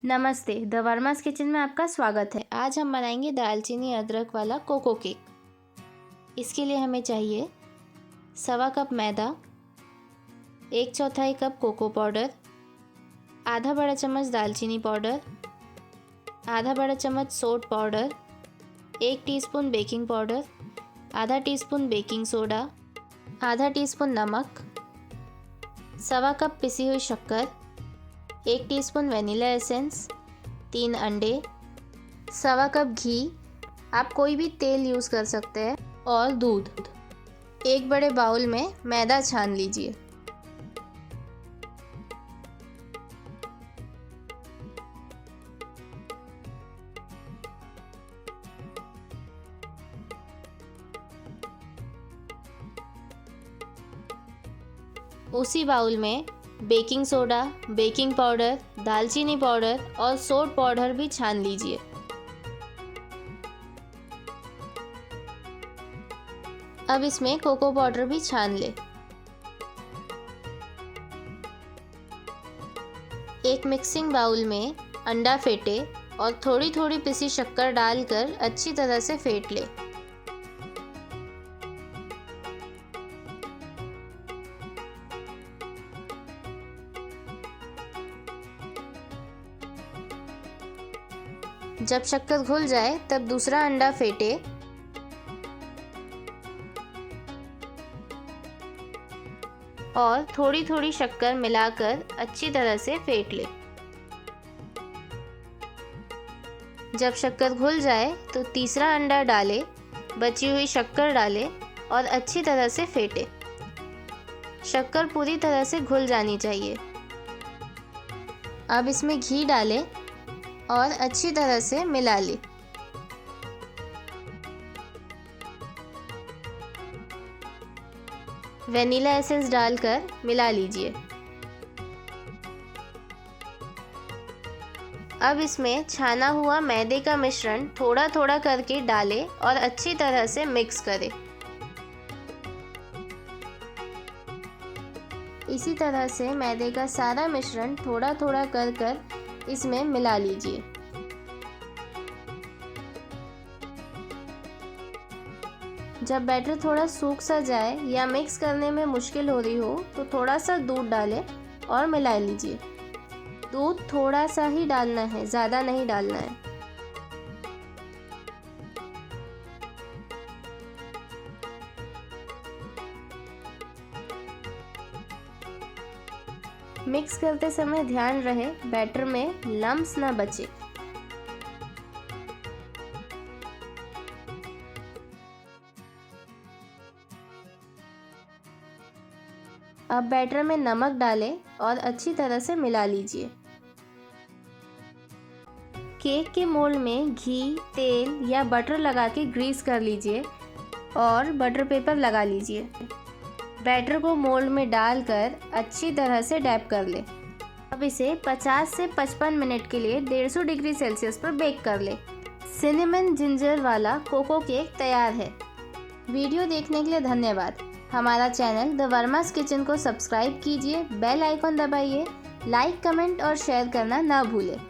नमस्ते, the वर्मास kitchen में आपका स्वागत है। आज हम बनाएंगे दालचीनी अदरक वाला कोको केक। इसके लिए हमें चाहिए 1.25 कप मैदा, 1/4 कप कोको पाउडर, आधा बड़ा चम्मच दालचीनी पाउडर, आधा बड़ा चम्मच सोट पाउडर, 1 टीस्पून बेकिंग पाउडर, आधा टीस्पून बेकिंग सोडा, आधा टीस्पून नमक, 1.25 कप पिसी हुई शक्कर, 1 टीस्पून वेनिला एसेंस, 3 अंडे, 1.25 कप घी, आप कोई भी तेल यूज़ कर सकते हैं, और दूध। एक बड़े बाउल में मैदा छान लीजिए। उसी बाउल में बेकिंग सोडा, बेकिंग पाउडर, दालचीनी पाउडर और सोट पाउडर भी छान लीजिए। अब इसमें कोको पाउडर भी छान ले। एक मिक्सिंग बाउल में अंडा फेंटे और थोड़ी थोड़ी पिसी शक्कर डालकर अच्छी तरह से फेंट ले। जब शक्कर घुल जाए तब दूसरा अंडा फेंटे और थोड़ी थोड़ी शक्कर मिलाकर अच्छी तरह से फेंट ले। जब शक्कर घुल जाए तो तीसरा अंडा डाले, बची हुई शक्कर डाले और अच्छी तरह से फेंटे। शक्कर पूरी तरह से घुल जानी चाहिए। अब इसमें घी डाले और अच्छी तरह से मिला ले। वेनिला एसेंस डालकर मिला लीजिए। अब इसमें छाना हुआ मैदे का मिश्रण थोड़ा थोड़ा करके डालें और अच्छी तरह से मिक्स करें। इसी तरह से मैदे का सारा मिश्रण थोड़ा थोड़ा कर इसमें मिला लीजिए। जब बैटर थोड़ा सूख सा जाए या मिक्स करने में मुश्किल हो रही हो तो थोड़ा सा दूध डालें और मिला लीजिए। दूध थोड़ा सा ही डालना है, ज़्यादा नहीं डालना है। मिक्स करते समय ध्यान रहे बैटर में लम्स ना बचे। अब बैटर में नमक डालें और अच्छी तरह से मिला लीजिए। केक के मोल्ड में घी, तेल या बटर लगा के ग्रीस कर लीजिए और बटर पेपर लगा लीजिए। बैटर को मोल्ड में डालकर अच्छी तरह से डैप कर ले। अब इसे 50 से 55 मिनट के लिए 150 डिग्री सेल्सियस पर बेक कर ले। सिनेमन जिंजर वाला कोको केक तैयार है। वीडियो देखने के लिए धन्यवाद। हमारा चैनल द वर्मास किचन को सब्सक्राइब कीजिए, बेल आइकॉन दबाइए, लाइक, कमेंट और शेयर करना ना भूलें।